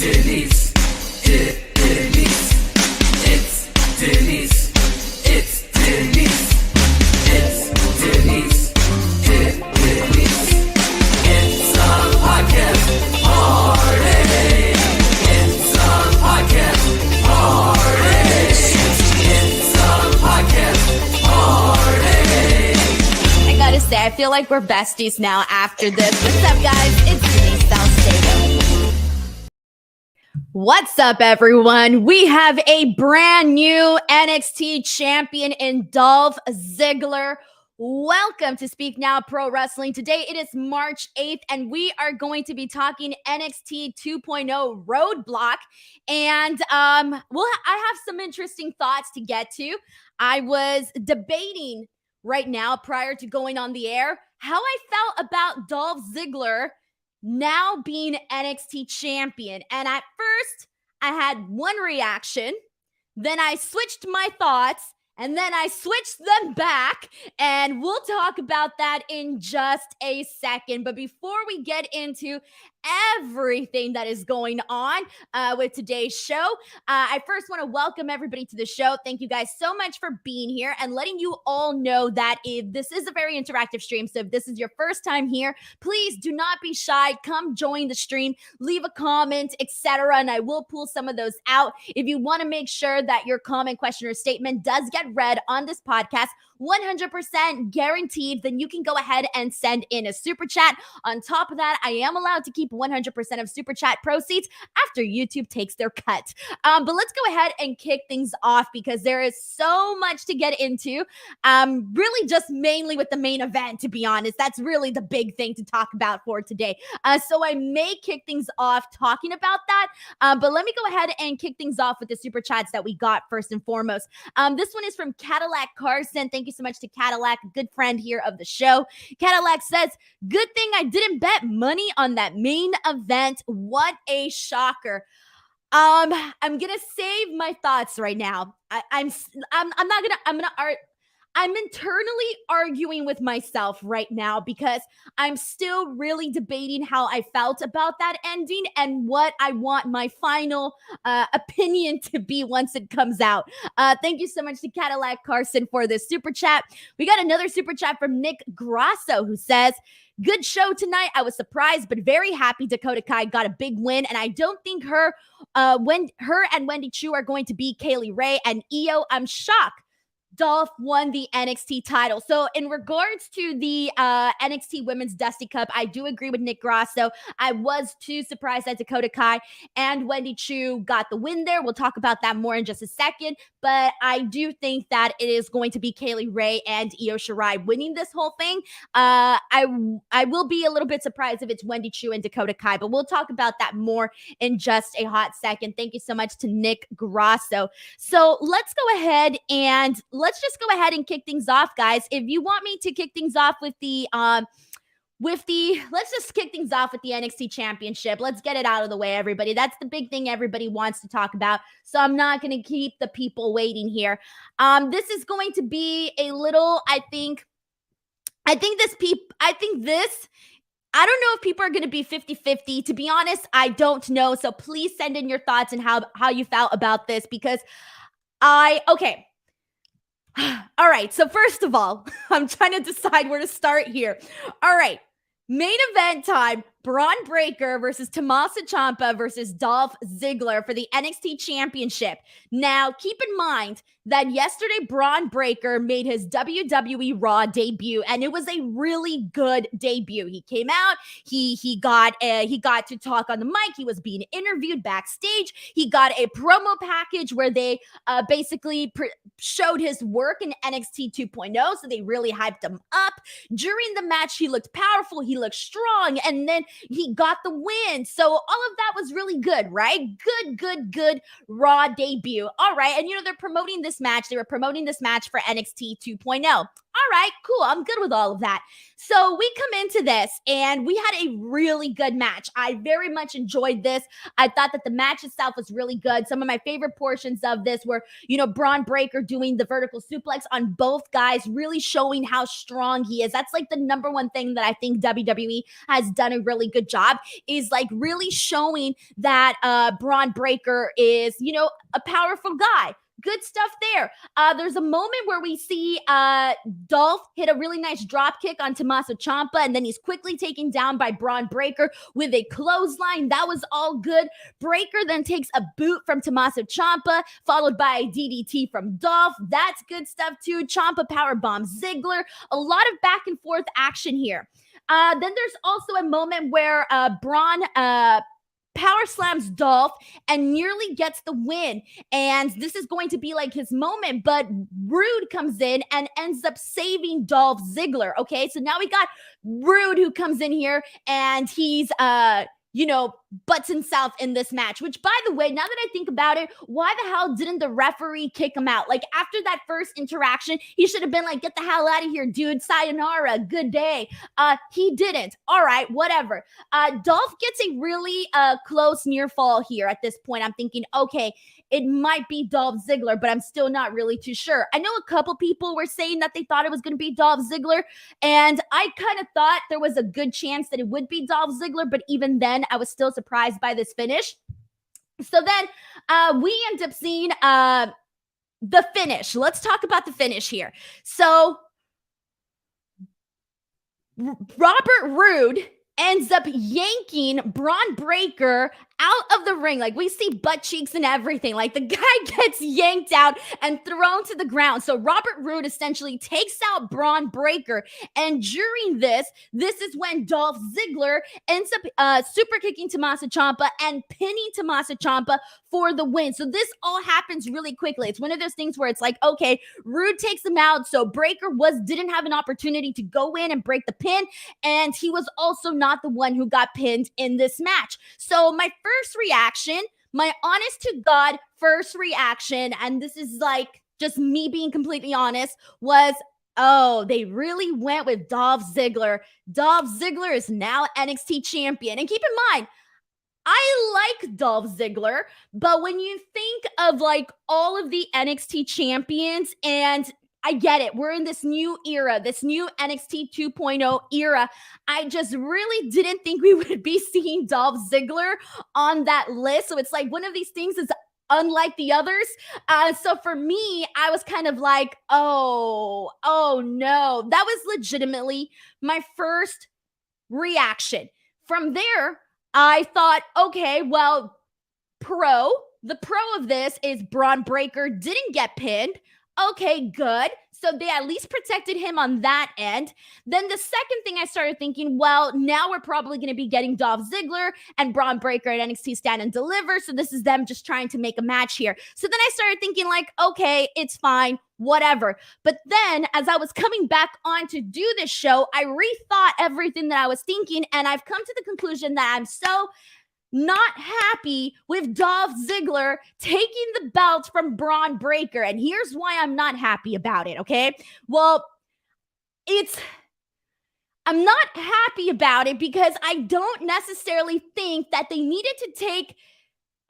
Denise. Denise. It's Denise. It's Denise. It's Denise. Denise. It's a podcast party. It's a podcast party. It's a podcast party. I gotta say, I feel like we're besties now after this. What's up, guys? It's Denise Salcedo. What's up, everyone? We have a brand new NXT champion in Dolph Ziggler. Welcome to Speak Now Pro Wrestling. Today it is March 8th, and we are going to be talking NXT 2.0 ROADBLOCK. And I have some interesting thoughts to get to. I was debating right now prior to going on the air how I felt about Dolph Ziggler now being NXT champion. And at first, I had one reaction, then I switched my thoughts, and then I switched them back, and we'll talk about that in just a second. But before we get into everything that is going on with today's show, I first want to welcome everybody to the show. Thank you guys so much for being here and letting you all know that if this is a very interactive stream. So if this is your first time here, please do not be shy. Come join the stream, leave a comment, etc., and I will pull some of those out. If you want to make sure that your comment, question, or statement does get read on this podcast, 100% guaranteed, then you can go ahead and send in a super chat. On top of that, I am allowed to keep 100% of super chat proceeds after YouTube takes their cut. But let's go ahead and kick things off because there is so much to get into. Really just mainly with the main event, to be honest. That's really the big thing to talk about for today. So I may kick things off talking about that. But let me go ahead and kick things off with the super chats that we got first and foremost. This one is from Cadillac Carson. Thank you so much to Cadillac, a good friend here of the show. Cadillac says, good thing I didn't bet money on that main event. What a shocker. I'm gonna save my thoughts right now. I'm internally arguing with myself right now because I'm still really debating how I felt about that ending and what I want my final opinion to be once it comes out. Thank you so much to Cadillac Carson for this super chat. We got another super chat from Nick Grasso who says, good show tonight. I was surprised but very happy Dakota Kai got a big win, and I don't think her and Wendy Chu are going to beat Kaylee Ray and Io. I'm shocked Dolph won the NXT title. So in regards to the NXT Women's Dusty Cup, I do agree with Nick Grasso. I was too surprised that Dakota Kai and Wendy Chu got the win there. We'll talk about that more in just a second. But I do think that it is going to be Kaylee Ray and Io Shirai winning this whole thing. I will be a little bit surprised if it's Wendy Chu and Dakota Kai, but we'll talk about that more in just a hot second. Thank you so much to Nick Grasso. So let's go ahead and let's just go ahead and kick things off, guys. If you want me to kick things off with the let's just kick things off with the NXT Championship. Let's get it out of the way, everybody. That's the big thing everybody wants to talk about. So I'm not going to keep the people waiting here. This is going to be a little, I don't know if people are going to be 50-50. To be honest, I don't know. So please send in your thoughts and how you felt about this because okay. All right, so first of all, I'm trying to decide where to start here. All right, main event time. Bron Breakker versus Tommaso Ciampa versus Dolph Ziggler for the NXT Championship. Now, keep in mind that yesterday Bron Breakker made his WWE Raw debut, and it was a really good debut. He came out, he got to talk on the mic. He was being interviewed backstage. He got a promo package where they basically showed his work in NXT 2.0, so they really hyped him up. During the match, he looked powerful, he looked strong, and then he got the win. So all of that was really good, right? Good Raw debut. All right. And they're promoting this match. They were promoting this match for NXT 2.0. All right, cool. I'm good with all of that. So we come into this and we had a really good match. I very much enjoyed this. I thought that the match itself was really good. Some of my favorite portions of this were, Bron Breakker doing the vertical suplex on both guys, really showing how strong he is. That's like the number one thing that I think WWE has done a really good job, is like really showing that Bron Breakker is, a powerful guy. Good stuff there. There's a moment where we see Dolph hit a really nice drop kick on Tommaso Ciampa, and then he's quickly taken down by Bron Breakker with a clothesline. That was all good. Breakker then takes a boot from Tommaso Ciampa, followed by a DDT from Dolph. That's good stuff too. Ciampa powerbomb Ziggler. A lot of back and forth action here. Then there's also a moment where Bron power slams Dolph and nearly gets the win. And this is going to be like his moment, but Rude comes in and ends up saving Dolph Ziggler. Okay, so now we got Rude who comes in here and he's butts himself in this match, which, by the way, now that I think about it, why the hell didn't the referee kick him out? Like, after that first interaction, he should have been like, get the hell out of here, dude. Sayonara, good day. He didn't. All right, whatever. Dolph gets a really close near fall here at this point. I'm thinking, okay, it might be Dolph Ziggler, but I'm still not really too sure. I know a couple people were saying that they thought it was going to be Dolph Ziggler, and I kind of thought there was a good chance that it would be Dolph Ziggler, but even then, I was still surprised by this finish. So then we end up seeing the finish. Let's talk about the finish here. So Robert Roode ends up yanking Bron Breakker out of the ring. Like, we see butt cheeks and everything. Like, the guy gets yanked out and thrown to the ground. So Robert Roode essentially takes out Bron Breakker. And during this is when Dolph Ziggler ends up super kicking Tommaso Ciampa and pinning Tommaso Ciampa for the win. So this all happens really quickly. It's one of those things where it's like, okay, Roode takes him out. So Breakker didn't have an opportunity to go in and break the pin. And he was also not the one who got pinned in this match. So my first reaction, my honest to God first reaction, and this is like just me being completely honest, was, oh, they really went with Dolph Ziggler. Dolph Ziggler is now NXT champion. And keep in mind, I like Dolph Ziggler, but when you think of like all of the NXT champions, and I get it, we're in this new era, this new NXT 2.0 era, I just really didn't think we would be seeing Dolph Ziggler on that list. So it's like one of these things is unlike the others. So for me, I was kind of like, oh no. That was legitimately my first reaction. From there, I thought, okay, well, the pro of this is Bron Breakker didn't get pinned. Okay, good. So they at least protected him on that end. Then the second thing I started thinking, well, now we're probably going to be getting Dolph Ziggler and Bron Breakker at NXT Stand and Deliver. So this is them just trying to make a match here. So then I started thinking like, okay, it's fine, whatever. But then as I was coming back on to do this show, I rethought everything that I was thinking. And I've come to the conclusion that I'm so not happy with Dolph Ziggler taking the belt from Bron Breakker. And here's why I'm not happy about it, okay? Well, I'm not happy about it because I don't necessarily think that they needed to take.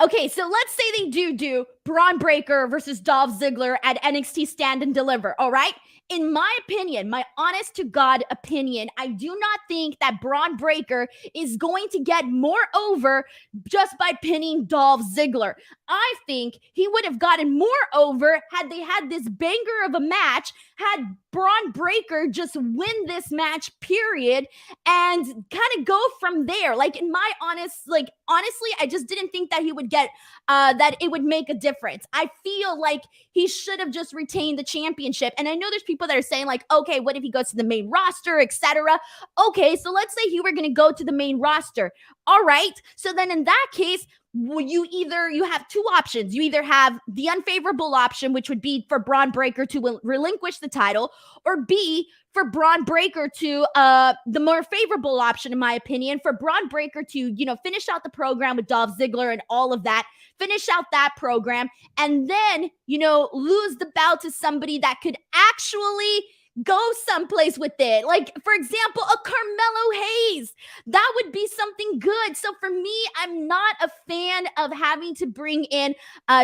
Okay, so let's say they do Bron Breakker versus Dolph Ziggler at NXT Stand and Deliver, all right? In my opinion, my honest to God opinion, I do not think that Bron Breakker is going to get more over just by pinning Dolph Ziggler. I think he would have gotten more over had they had this banger of a match, had Bron Breakker just win this match, period, and kind of go from there. Like, in my honestly, I just didn't think that he would get, that it would make a difference. I feel like he should have just retained the championship. And I know there's people that are saying like, okay, what if he goes to the main roster, etc. Okay, so let's say he were going to go to the main roster. All right, so then in that case, you have two options. You either have the unfavorable option, which would be for Bron Breakker to relinquish the title, or B, for Bron Breakker to the more favorable option, in my opinion, for Bron Breakker to, finish out the program with Dolph Ziggler and all of that, finish out that program, and then, lose the belt to somebody that could actually go someplace with it. Like, for example, a Carmelo Hayes. That would be something good. So for me, I'm not a fan of having to bring in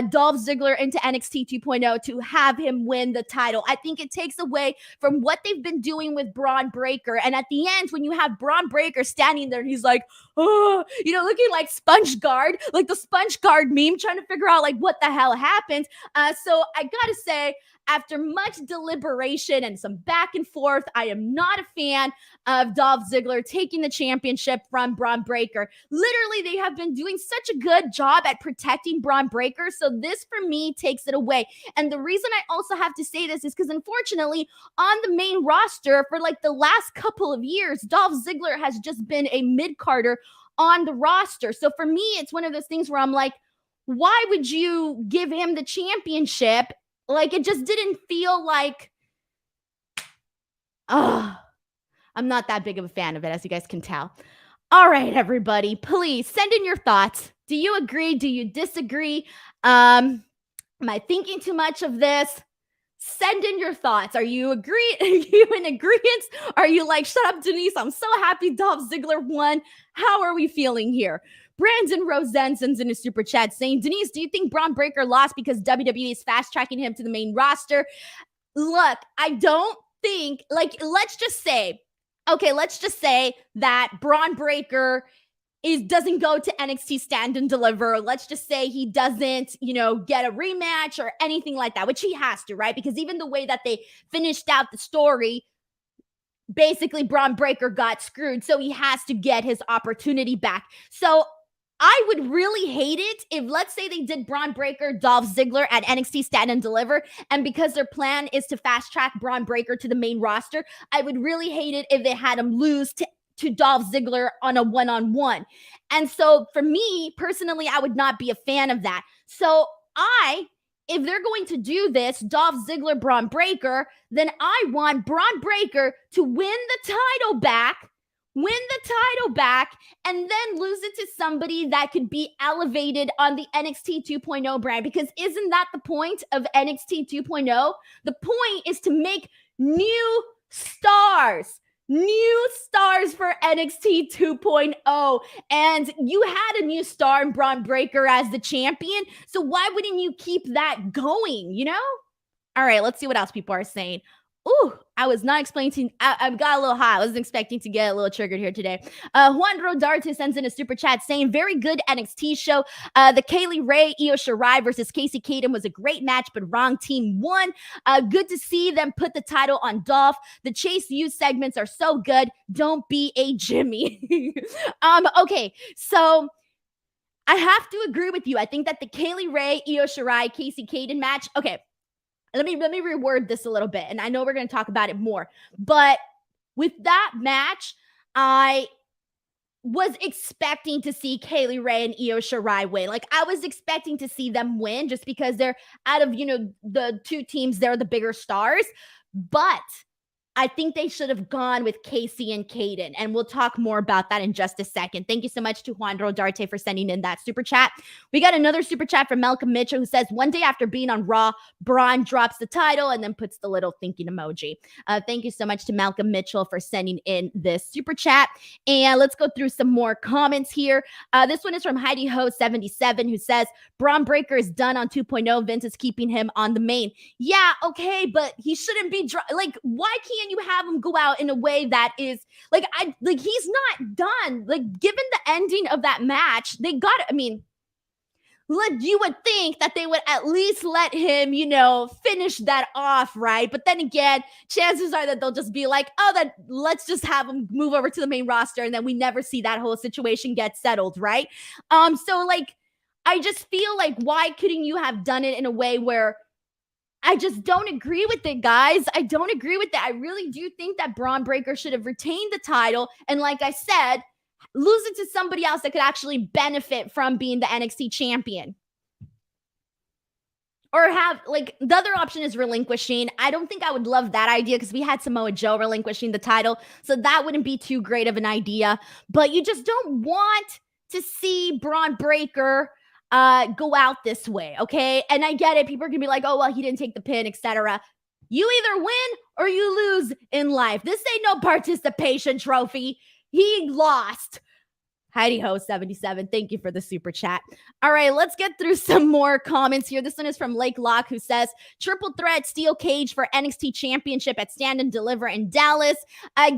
Dolph Ziggler into NXT 2.0 to have him win the title. I think it takes away from what they've been doing with Bron Breakker. And at the end, when you have Bron Breakker standing there, he's like, oh, looking like Sponge Guard, like the Sponge Guard meme, trying to figure out like what the hell happened. So I gotta say, after much deliberation and some back and forth, I am not a fan of Dolph Ziggler taking the championship from Bron Breakker. Literally, they have been doing such a good job at protecting Bron Breakker. So this, for me, takes it away. And the reason I also have to say this is because, unfortunately, on the main roster for like the last couple of years, Dolph Ziggler has just been a mid-carder on the roster. So for me, it's one of those things where I'm like, why would you give him the championship? Like, it just didn't feel like, I'm not that big of a fan of it, as you guys can tell. All right, everybody, please send in your thoughts. Do you agree? Do you disagree? Am I thinking too much of this? Send in your thoughts. Are you in agreement? Are you like, shut up, Denise? I'm so happy Dolph Ziggler won. How are we feeling here? Brandon Rosen sends in a super chat saying, Denise, do you think Bron Breakker lost because WWE is fast tracking him to the main roster? Look, I don't think, like, let's just say that Bron Breakker doesn't go to NXT Stand and Deliver. Let's just say he doesn't, get a rematch or anything like that, which he has to, right? Because even the way that they finished out the story, basically Bron Breakker got screwed, so he has to get his opportunity back. So I would really hate it if, let's say, they did Bron Breakker, Dolph Ziggler at NXT Stand and Deliver, and because their plan is to fast track Bron Breakker to the main roster, I would really hate it if they had him lose to Dolph Ziggler on a one-on-one. And so for me, personally, I would not be a fan of that. So if they're going to do this, Dolph Ziggler, Bron Breakker, then I want Bron Breakker to win the title back, and then lose it to somebody that could be elevated on the NXT 2.0 brand. Because isn't that the point of NXT 2.0? The point is to make new stars for NXT 2.0. And you had a new star in Bron Breakker as the champion. So why wouldn't you keep that going, All right, let's see what else people are saying. Ooh, I was not expecting, I got a little hot. I wasn't expecting to get a little triggered here today. Juan Rodarte sends in a super chat saying, very good NXT show. The Kaylee Ray, Io Shirai versus Casey Kaden was a great match, but wrong team won. Good to see them put the title on Dolph. The Chase U segments are so good. Don't be a Jimmy. Okay, so I have to agree with you. I think that the Kaylee Ray, Io Shirai, Casey Kaden match, okay, let me reword this a little bit, and I know we're going to talk about it more. But with that match, I was expecting to see Kaylee Ray and Io Shirai win. Like, I was expecting to see them win just because they're out of, the two teams, they're the bigger stars. But I think they should have gone with Casey and Kaden, and we'll talk more about that in just a second. Thank you so much to Juan Rodarte for sending in that super chat. We got another super chat from Malcolm Mitchell, who says, one day after being on Raw, Bron drops the title and then puts the little thinking emoji. Thank you so much to Malcolm Mitchell for sending in this super chat. And let's go through some more comments here. This one is from Heidi Ho 77, who says, Bron Breakker is done on 2.0. Vince is keeping him on the main. Yeah, okay, but he shouldn't be why can't you have him go out in a way that is he's not done. Like, given the ending of that match, you would think that they would at least let him, finish that off, right? But then again, chances are that they'll just be like, oh, then let's just have him move over to the main roster, and then we never see that whole situation get settled, right? So I just feel like, why couldn't you have done it in a way where I just don't agree with it, guys. I don't agree with it. I really do think that Bron Breakker should have retained the title. And like I said, lose it to somebody else that could actually benefit from being the NXT champion. Or have, the other option is relinquishing. I don't think I would love that idea because we had Samoa Joe relinquishing the title. So that wouldn't be too great of an idea. But you just don't want to see Bron Breakker go out this way, okay? And I get it. People are gonna be like, oh, well, he didn't take the pin, etc. You either win or you lose in life. This ain't no participation trophy. He lost. Heidi Ho 77, thank you for the super chat. All right, let's get through some more comments here. This one is from Lake Locke, who says, triple threat steel cage for NXT Championship at Stand and Deliver in Dallas.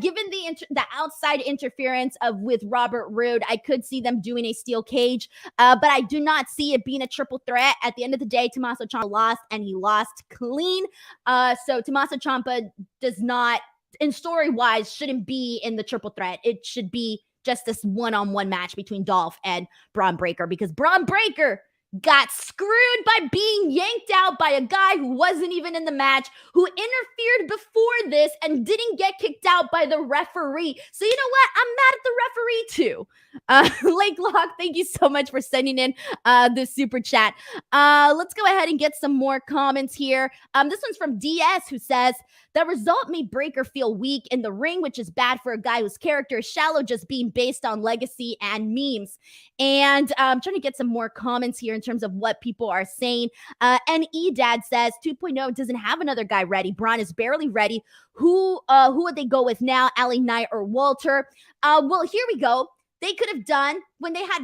Given the outside interference with Robert Roode, I could see them doing a steel cage, but I do not see it being a triple threat. At the end of the day, Tommaso Ciampa lost, and he lost clean. So Tommaso Ciampa does not, in story-wise, shouldn't be in the triple threat. It should be just this one-on-one match between Dolph and Bron Breakker, because Bron Breakker got screwed by being yanked out by a guy who wasn't even in the match, who interfered before this and didn't get kicked out by the referee. So you know what? I'm mad at the referee too. Lake Locke, thank you so much for sending in the super chat. Let's go ahead and get some more comments here. This one's from DS, who says, the result made Breakker feel weak in the ring, which is bad for a guy whose character is shallow, just being based on legacy and memes. And I'm trying to get some more comments here in terms of what people are saying. NE Dad says 2.0 doesn't have another guy ready. Bron is barely ready. Who would they go with now? LA Knight or Walter? Well, here we go. They could have done when they had,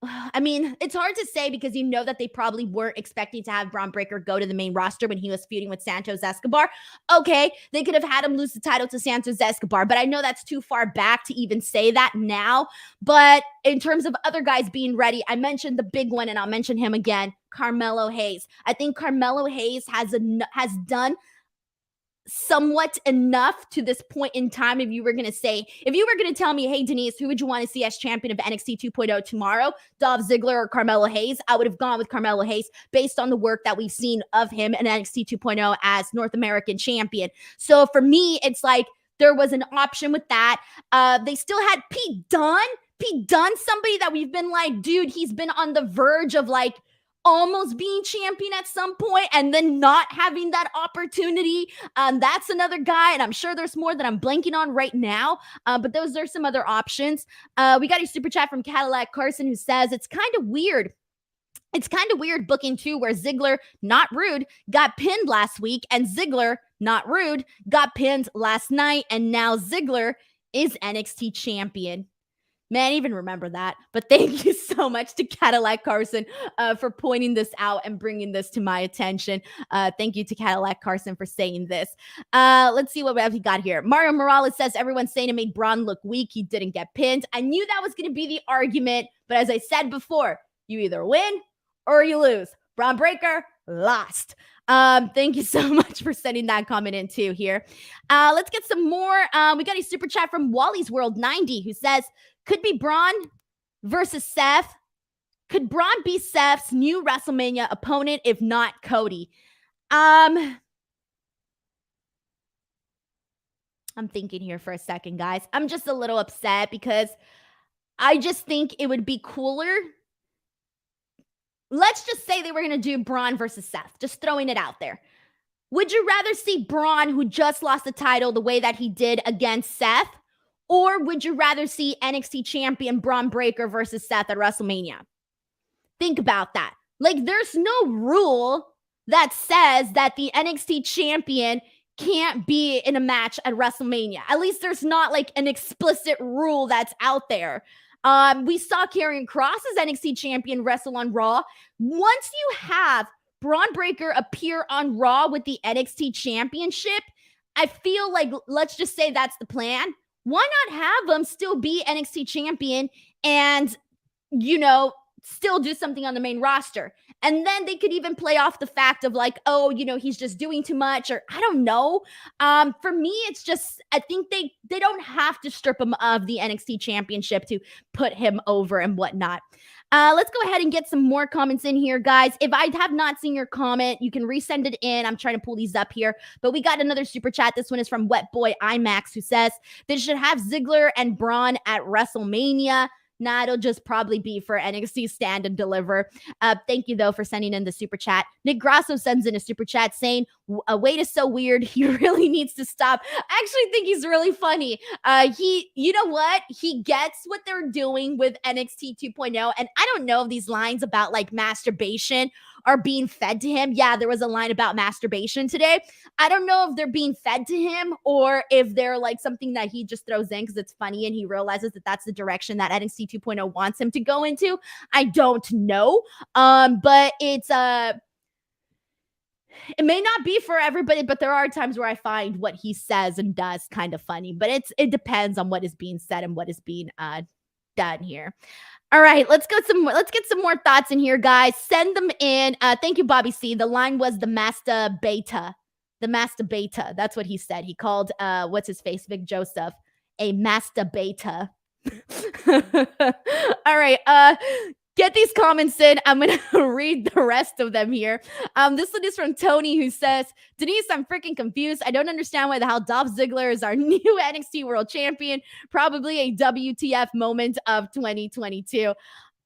I mean, it's hard to say because you know that they probably weren't expecting to have Bron Breakker go to the main roster when he was feuding with Santos Escobar. Okay, they could have had him lose the title to Santos Escobar, but I know that's too far back to even say that now. But in terms of other guys being ready, I mentioned the big one, and I'll mention him again, Carmelo Hayes. I think Carmelo Hayes has done somewhat enough to this point in time. If you were going to tell me, hey, Denise, who would you want to see as champion of NXT 2.0 tomorrow? Dolph Ziggler or Carmelo Hayes? I would have gone with Carmelo Hayes based on the work that we've seen of him in NXT 2.0 as North American champion. So for me, it's like there was an option with that. They still had Pete Dunne. Pete Dunne, somebody that we've been like, dude, he's been on the verge of like almost being champion at some point and then not having that opportunity. That's another guy, and I'm sure there's more that I'm blanking on right now, but those are some other options. We got a super chat from Cadillac Carson, who says it's kind of weird. It's kind of weird booking too, where Ziggler, not Rude, got pinned last week, and Ziggler, not Rude, got pinned last night, and now Ziggler is NXT champion. Man, I even remember that. But thank you so much to Cadillac Carson for pointing this out and bringing this to my attention. Thank you to Cadillac Carson for saying this. Let's see what we got here. Mario Morales says, everyone's saying it made Bron look weak. He didn't get pinned. I knew that was going to be the argument. But as I said before, you either win or you lose. Bron Breakker lost. Thank you so much for sending that comment in too here. Let's get some more. We got a super chat from Wally's World 90, who says, could be Bron versus Seth. Could Bron be Seth's new WrestleMania opponent, if not Cody? I'm thinking here for a second, guys. I'm just a little upset because I just think it would be cooler. Let's just say they were going to do Bron versus Seth. Just throwing it out there. Would you rather see Bron, who just lost the title, the way that he did against Seth? Or would you rather see NXT champion Bron Breakker versus Seth at WrestleMania? Think about that. Like, there's no rule that says that the NXT champion can't be in a match at WrestleMania. At least there's not like an explicit rule that's out there. We saw Karrion Kross as NXT champion wrestle on Raw. Once you have Bron Breakker appear on Raw with the NXT championship, I feel like, let's just say that's the plan. Why not have him still be NXT champion and, you know, still do something on the main roster? And then they could even play off the fact of like, oh, you know, he's just doing too much, or I don't know. For me, it's just, I think they don't have to strip him of the NXT championship to put him over and whatnot. Let's go ahead and get some more comments in here, guys. If I have not seen your comment, you can resend it in. I'm trying to pull these up here, but we got another super chat. This one is from Wet Boy IMAX, who says they should have Ziggler and Bron at WrestleMania. Nah, it'll just probably be for NXT Stand and Deliver. Thank you, though, for sending in the super chat. Nick Grasso sends in a super chat saying, Wade is so weird. He really needs to stop. I actually think he's really funny. You know what? He gets what they're doing with NXT 2.0. And I don't know if these lines about like masturbation are being fed to him. Yeah, there was a line about masturbation today. I don't know if they're being fed to him or if they're like something that he just throws in because it's funny and he realizes that that's the direction that NXT 2.0 wants him to go into. I don't know. But it may not be for everybody, but there are times where I find what he says and does kind of funny. But it depends on what is being said and what is being done here. All right, let's get some more thoughts in here, guys. Send them in. Thank you, Bobby C. The line was the master beta. The master beta. That's what he said. He called what's his face, Vic Joseph, a master beta. All right. Get these comments in. I'm going to read the rest of them here. This one is from Tony, who says, Denise, I'm freaking confused. I don't understand why the hell Dolph Ziggler is our new NXT World Champion. Probably a WTF moment of 2022.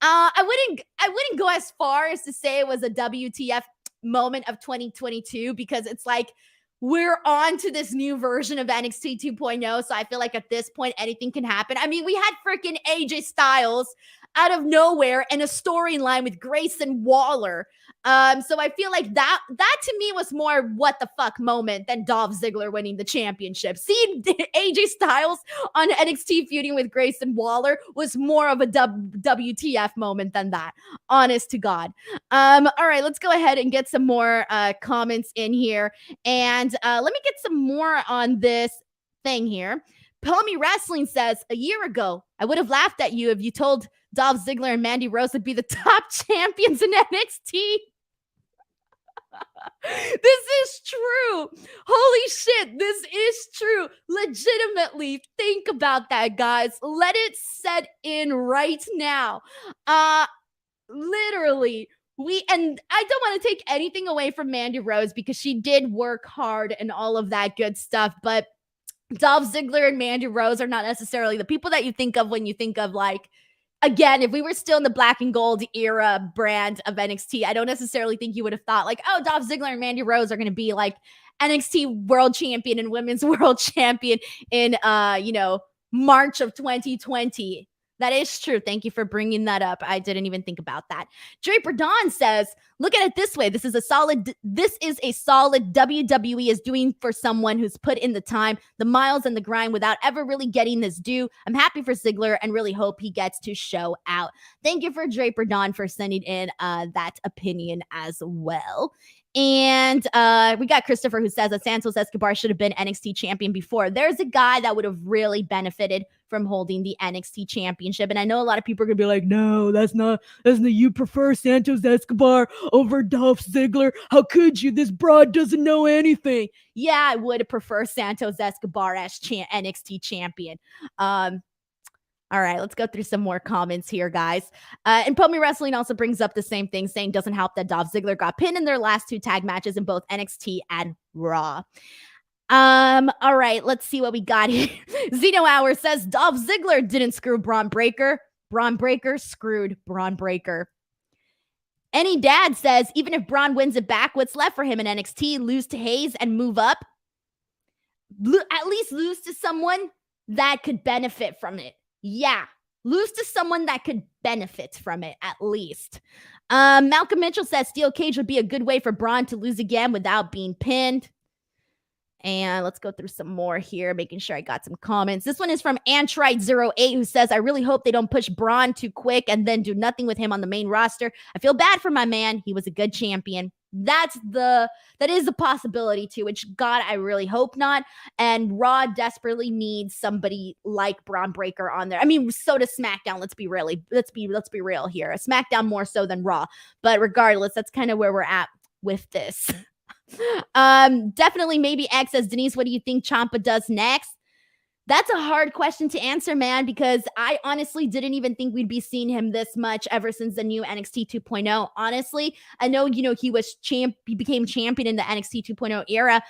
I wouldn't go as far as to say it was a WTF moment of 2022 because it's like we're on to this new version of NXT 2.0. So I feel like at this point, anything can happen. I mean, we had freaking AJ Styles out of nowhere and a storyline with Grayson Waller. So I feel like that to me was more what the fuck moment than Dolph Ziggler winning the championship. Seeing AJ Styles on NXT feuding with Grayson Waller was more of a WTF moment than that. Honest to God. All right, let's go ahead and get some more comments in here. And let me get some more on this thing here. Palmy Wrestling says, a year ago, I would have laughed at you if you told Dolph Ziggler and Mandy Rose would be the top champions in NXT. This is true. Holy shit, this is true. Legitimately, think about that, guys. Let it set in right now. Literally, and I don't want to take anything away from Mandy Rose because she did work hard and all of that good stuff, but Dolph Ziggler and Mandy Rose are not necessarily the people that you think of when you think of like, again, if we were still in the black and gold era brand of NXT, I don't necessarily think you would have thought like, oh, Dolph Ziggler and Mandy Rose are going to be like NXT World Champion and Women's World Champion in, March of 2020. That is true. Thank you for bringing that up. I didn't even think about that. Draper Dawn says, look at it this way. This is a solid WWE is doing for someone who's put in the time, the miles and the grind without ever really getting this due. I'm happy for Ziggler and really hope he gets to show out. Thank you for Draper Dawn for sending in that opinion as well. And we got Christopher who says that Santos Escobar should have been NXT champion before. There's a guy that would have really benefited from holding the NXT championship. And I know a lot of people are going to be like, no, that's not, you prefer Santos Escobar over Dolph Ziggler. How could you? This broad doesn't know anything. Yeah, I would prefer Santos Escobar as NXT champion. All right, let's go through some more comments here, guys. And Pony Wrestling also brings up the same thing, saying doesn't help that Dolph Ziggler got pinned in their last two tag matches in both NXT and Raw. All right, let's see what we got here. Zeno Hour says Dolph Ziggler didn't screw Bron Breakker. Bron Breakker screwed Bron Breakker. Any Dad says even if Bron wins it back, what's left for him in NXT? Lose to Hayes and move up? At least lose to someone that could benefit from it. Yeah, lose to someone that could benefit from it, at least. Malcolm Mitchell says steel cage would be a good way for Bron to lose again without being pinned. And let's go through some more here, making sure I got some comments. This one is from Antrite08, who says, I really hope they don't push Bron too quick and then do nothing with him on the main roster. I feel bad for my man. He was a good champion. That is a possibility too, which God, I really hope not. And Raw desperately needs somebody like Bron Breakker on there. I mean, so does SmackDown. Let's be real here. SmackDown more so than Raw. But regardless, that's kind of where we're at with this. Definitely maybe X says, Denise, what do you think Ciampa does next? That's a hard question to answer, man, because I honestly didn't even think we'd be seeing him this much ever since the new NXT 2.0. Honestly, I know, he became champion in the NXT 2.0 era,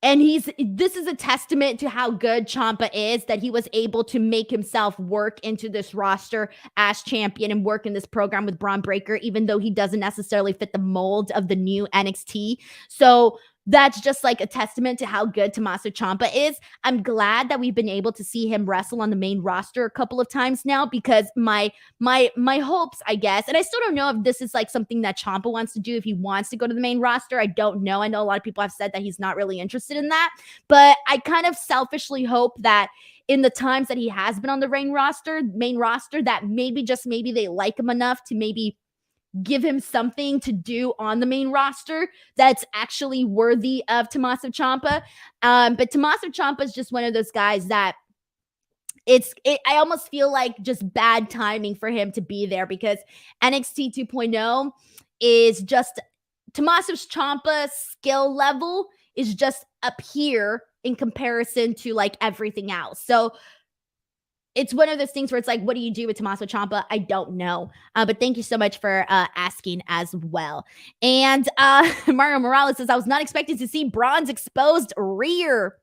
this is a testament to how good Ciampa is, that he was able to make himself work into this roster as champion and work in this program with Bron Breakker, even though he doesn't necessarily fit the mold of the new NXT. So that's just like a testament to how good Tommaso Ciampa is. I'm glad that we've been able to see him wrestle on the main roster a couple of times now, because my hopes, I guess, and I still don't know if this is like something that Ciampa wants to do, if he wants to go to the main roster. I don't know. I know a lot of people have said that he's not really interested in that, but I kind of selfishly hope that in the times that he has been on the main roster, that maybe, just maybe, they like him enough to maybe give him something to do on the main roster that's actually worthy of Tommaso Ciampa. But Tommaso Ciampa is just one of those guys that I almost feel like just bad timing for him to be there, because NXT 2.0 is just Tommaso Ciampa's skill level is just up here in comparison to like everything else. So it's one of those things where it's like, what do you do with Tommaso Ciampa? I don't know. But thank you so much for asking as well. And Mario Morales says, I was not expecting to see Bron's exposed rear.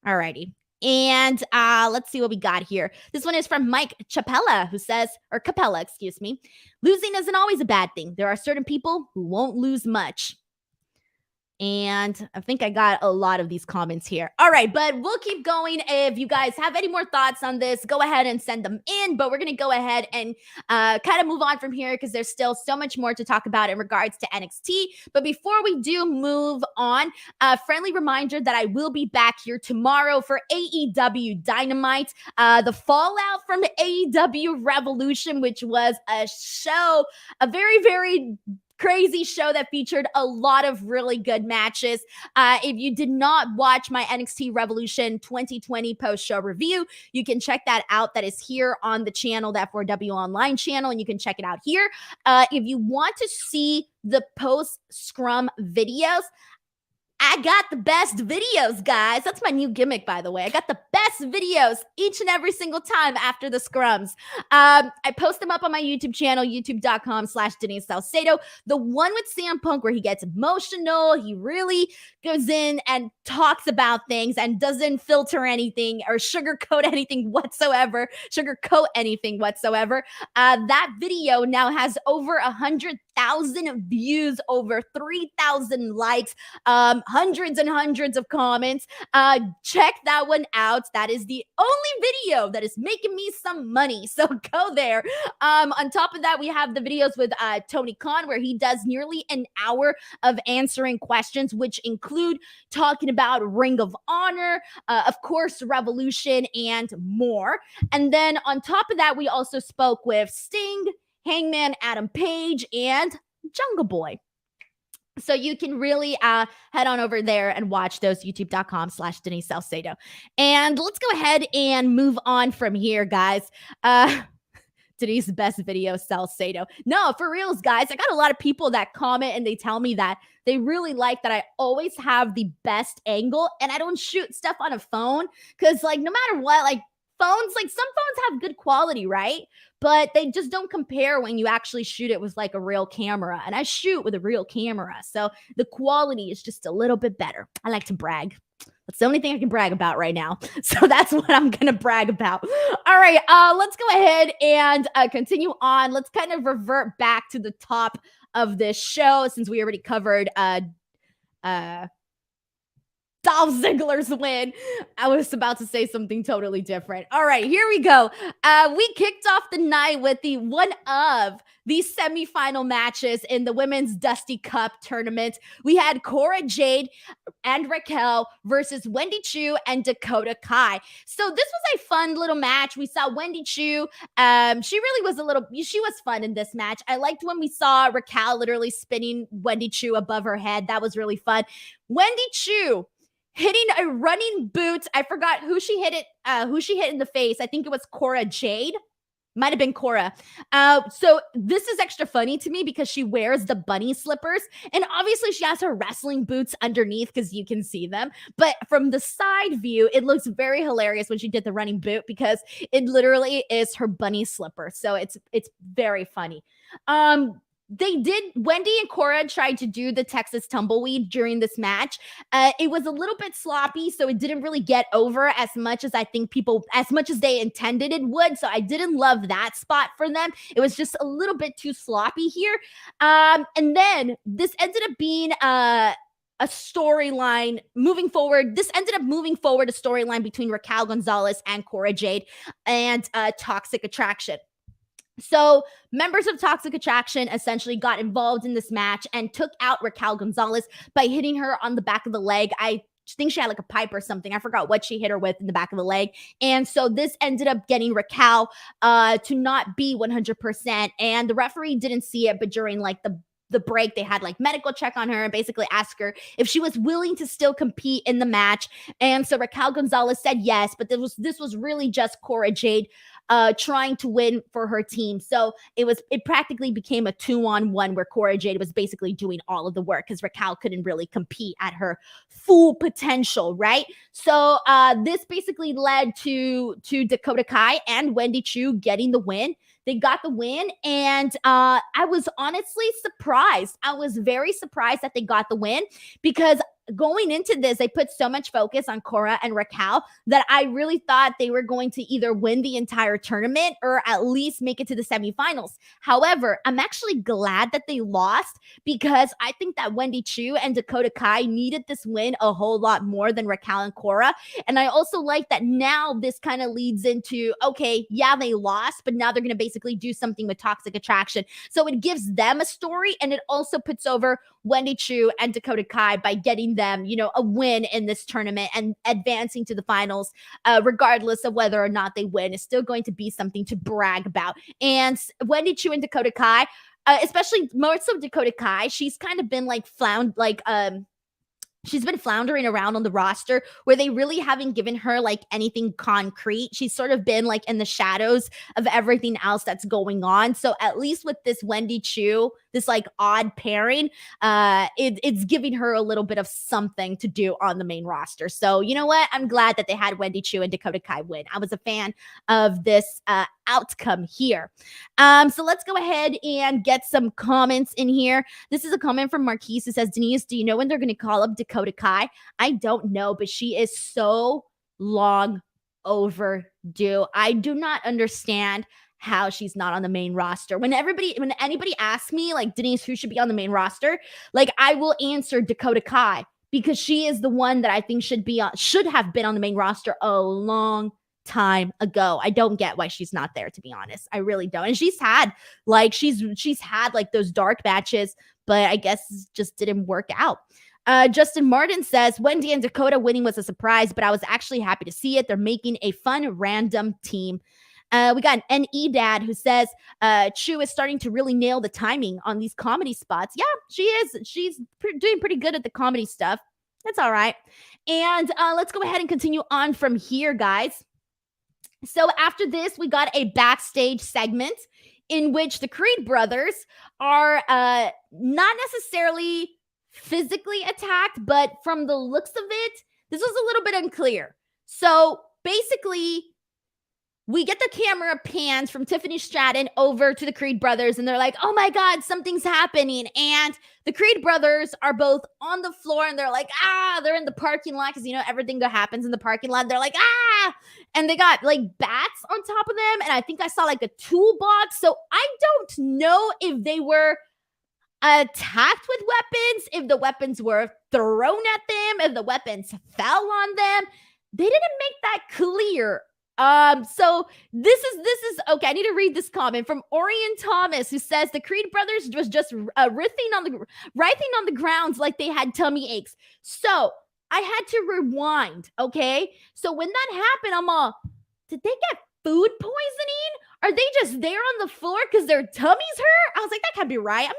Alrighty. And let's see what we got here. This one is from Mike Capella, who says, or Capella, excuse me. Losing isn't always a bad thing. There are certain people who won't lose much. And I think I got a lot of these comments here. All right, but we'll keep going. If you guys have any more thoughts on this, go ahead and send them in. But we're going to go ahead and kind of move on from here, because there's still so much more to talk about in regards to NXT. But before we do move on, a friendly reminder that I will be back here tomorrow for AEW Dynamite. The fallout from AEW Revolution, which was a show, a very, very crazy show that featured a lot of really good matches. If you did not watch my NXT Revolution 2020 post-show review, you can check that out. That is here on the channel, that 4W Online channel, and you can check it out here. If you want to see the post-scrum videos, I got the best videos, guys. That's my new gimmick, by the way. I got the best videos each and every single time after the scrums. I post them up on my YouTube channel, youtube.com/Denise Salcedo. The one with CM Punk where he gets emotional, he really goes in and talks about things and doesn't filter anything or sugarcoat anything whatsoever. That video now has over 100,000 views, over 3,000 likes, hundreds and hundreds of comments. Check that one out. That is the only video that is making me some money, so go there. On top of that, we have the videos with Tony Khan, where he does nearly an hour of answering questions, which include talking about Ring of Honor, of course, Revolution, and more. And then on top of that, we also spoke with Sting, Hangman Adam Page, and Jungle Boy. So you can really head on over there and watch those, youtube.com/Denise Salcedo. And let's go ahead and move on from here, guys. Today's best video, Salcedo. No, for reals, guys. I got a lot of people that comment and they tell me that they really like that I always have the best angle and I don't shoot stuff on a phone. Because, like, no matter what, like, phones, like, some phones have good quality, right? But they just don't compare when you actually shoot it with like a real camera. And I shoot with a real camera, so the quality is just a little bit better. I like to brag. That's the only thing I can brag about right now. So that's what I'm going to brag about. All right, let's go ahead and continue on. Let's kind of revert back to the top of this show, since we already covered Dolph Ziggler's win. I was about to say something totally different. All right, here we go. We kicked off the night with one of the semifinal matches in the Women's Dusty Cup tournament. We had Cora Jade and Raquel versus Wendy Chu and Dakota Kai. So this was a fun little match. We saw Wendy Chu. She was fun in this match. I liked when we saw Raquel literally spinning Wendy Chu above her head. That was really fun. Wendy Chu hitting a running boot. I forgot who she hit in the face. I think it was Cora Jade. Might have been Cora. So this is extra funny to me because she wears the bunny slippers. And obviously she has her wrestling boots underneath because you can see them. But from the side view, it looks very hilarious when she did the running boot because it literally is her bunny slipper. So it's very funny. Wendy and Cora tried to do the Texas tumbleweed during this match. It was a little bit sloppy, so it didn't really get over as much as as much as they intended it would. So I didn't love that spot for them. It was just a little bit too sloppy here. And then this ended up being a a storyline moving forward. This ended up moving forward a storyline between Raquel Gonzalez and Cora Jade and Toxic Attraction. So members of Toxic Attraction essentially got involved in this match and took out Raquel Gonzalez by hitting her on the back of the leg. I think she had like a pipe or something. I forgot what she hit her with in the back of the leg. And so this ended up getting Raquel to not be 100%. And the referee didn't see it, but during like the break, they had like medical check on her and basically asked her if she was willing to still compete in the match. And so Raquel Gonzalez said yes, but this was really just Cora Jade trying to win for her team. So it practically became a 2-on-1 where Cora Jade was basically doing all of the work because Raquel couldn't really compete at her full potential, right? So this basically led to Dakota Kai and Wendy Chu getting the win. They got the win, and I was honestly surprised. I was very surprised that they got the win because going into this, they put so much focus on Cora and Raquel that I really thought they were going to either win the entire tournament or at least make it to the semifinals. However, I'm actually glad that they lost because I think that Wendy Chu and Dakota Kai needed this win a whole lot more than Raquel and Cora. And I also like that now this kind of leads into, okay, yeah, they lost, but now they're going to basically do something with Toxic Attraction. So it gives them a story, and it also puts over Wendy Chu and Dakota Kai by getting them, a win in this tournament and advancing to the finals, regardless of whether or not they win, is still going to be something to brag about. And Wendy Chu and Dakota Kai, especially more so Dakota Kai, she's kind of been she's been floundering around on the roster where they really haven't given her like anything concrete. She's sort of been like in the shadows of everything else that's going on. So at least with this Wendy Chu, this like odd pairing, it's giving her a little bit of something to do on the main roster. So you know what? I'm glad that they had Wendy Chu and Dakota Kai win. I was a fan of this outcome here. So let's go ahead and get some comments in here. This is a comment from Marquise who says, Denise, do you know when they're going to call up Dakota Kai? I don't know, but she is so long overdue. I do not understand how she's not on the main roster. When anybody asks me, like, Denise, who should be on the main roster, like, I will answer Dakota Kai because she is the one that I think should have been on the main roster a long time ago. I don't get why she's not there, to be honest. I really don't. And she's had like those dark matches, but I guess just didn't work out. Justin Martin says, Wendy and Dakota winning was a surprise, but I was actually happy to see it. They're making a fun, random team. We got an NE Dad who says, Chu is starting to really nail the timing on these comedy spots. Yeah, she is. She's doing pretty good at the comedy stuff. That's all right. And let's go ahead and continue on from here, guys. So after this, we got a backstage segment in which the Creed brothers are not necessarily physically attacked, but from the looks of it, this was a little bit unclear. So basically, we get the camera pans from Tiffany Stratton over to the Creed brothers, and they're like, oh my God, something's happening. And the Creed brothers are both on the floor, and they're like, they're in the parking lot because, everything that happens in the parking lot. They're like, and they got like bats on top of them. And I think I saw like a toolbox. So I don't know if they were attacked with weapons, if the weapons were thrown at them, if the weapons fell on them. They didn't make that clear. So this is okay. I need to read this comment from Orion Thomas, who says the Creed brothers was just writhing on the grounds like they had tummy aches. So I had to rewind. Okay, so when that happened, I'm all, did they get food poisoning? Are they just there on the floor because their tummies hurt? I was like, that can't be right.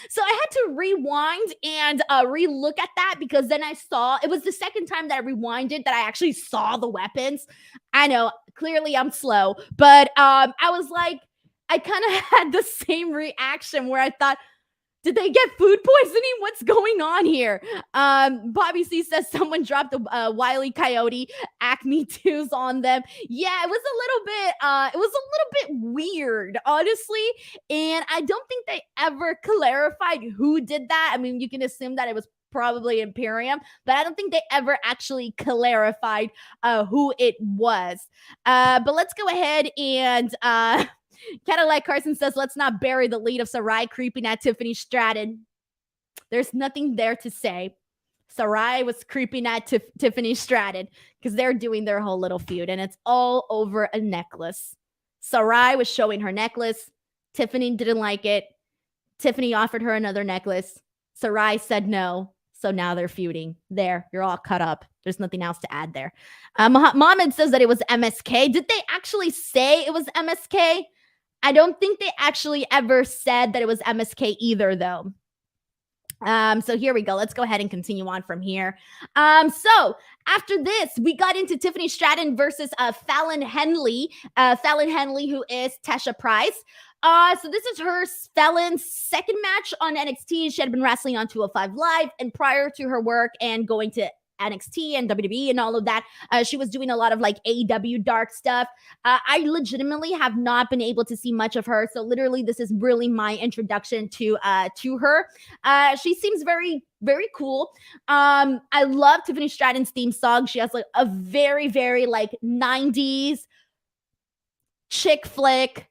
So I had to rewind and re-look at that because then I saw, it was the second time that I rewinded that I actually saw the weapons. I know, clearly I'm slow, but I was like, I kind of had the same reaction where I thought, did they get food poisoning? What's going on here? Bobby C says someone dropped a Wile E. Coyote Acme 2s on them. Yeah, it was a little bit weird, honestly. And I don't think they ever clarified who did that. I mean, you can assume that it was probably Imperium, but I don't think they ever actually clarified who it was. But let's go ahead and Cadillac Carson says, let's not bury the lead of Sarai creeping at Tiffany Stratton. There's nothing there to say. Sarai was creeping at Tiffany Stratton because they're doing their whole little feud, and it's all over a necklace. Sarai was showing her necklace. Tiffany didn't like it. Tiffany offered her another necklace. Sarai said no. So now they're feuding. There, you're all cut up. There's nothing else to add there. Mohammed says that it was MSK. Did they actually say it was MSK? I don't think they actually ever said that it was MSK either, though. So here we go. Let's go ahead and continue on from here. So after this, we got into Tiffany Stratton versus Fallon Henley. Fallon Henley, who is Tesha Price. So this is Fallon's second match on NXT. She had been wrestling on 205 Live, and prior to her work and going to NXT and WWE and all of that, she was doing a lot of like AEW dark stuff. I legitimately have not been able to see much of her, so literally this is really my introduction to her. She seems very, very cool. I love Tiffany Stratton's theme song. She has like a very, very like 90s chick flick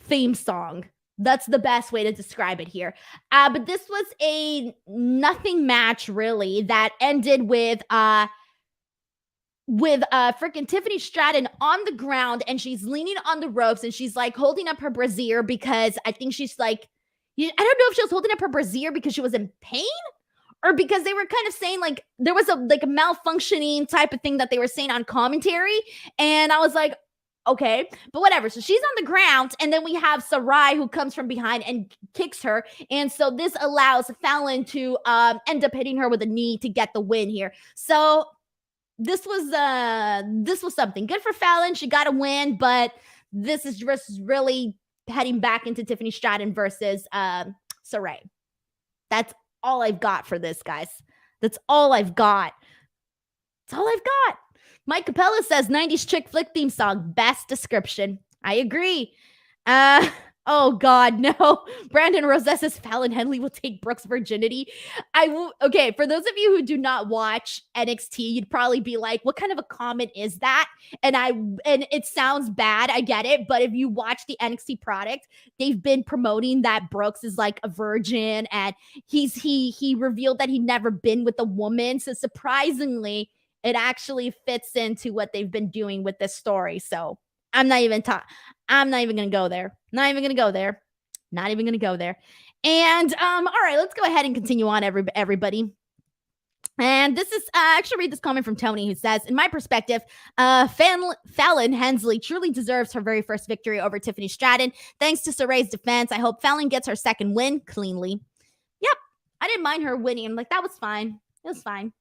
theme song. That's the best way to describe it here. But this was a nothing match, really, that ended with freaking Tiffany Stratton on the ground, and she's leaning on the ropes, and she's like holding up her brassiere because I think she's like, I don't know if she was holding up her brassiere because she was in pain, or because they were kind of saying like there was a malfunctioning type of thing that they were saying on commentary, and I was like, okay, but whatever. So she's on the ground, and then we have Sarai who comes from behind and kicks her. And so this allows Fallon to end up hitting her with a knee to get the win here. So this was something good for Fallon. She got a win, but this is just really heading back into Tiffany Stratton versus Sarai. That's all I've got for this, guys. That's all I've got. That's all I've got. Mike Capella says 90s chick flick theme song, best description. I agree. Oh God, no. Brandon Rosette says Fallon Henley will take Brooke's virginity. Okay, for those of you who do not watch NXT, you'd probably be like, what kind of a comment is that? And it sounds bad, I get it, but if you watch the NXT product, they've been promoting that Brooks is like a virgin, and he revealed that he'd never been with a woman. So surprisingly, it actually fits into what they've been doing with this story. So I'm not even going to go there. Not even going to go there. And all right, let's go ahead and continue on, everybody. And this is, I actually read this comment from Tony, who says, in my perspective, Fallon Henley truly deserves her very first victory over Tiffany Stratton. Thanks to Saray's defense, I hope Fallon gets her second win cleanly. Yep, I didn't mind her winning. I'm like, that was fine. It was fine.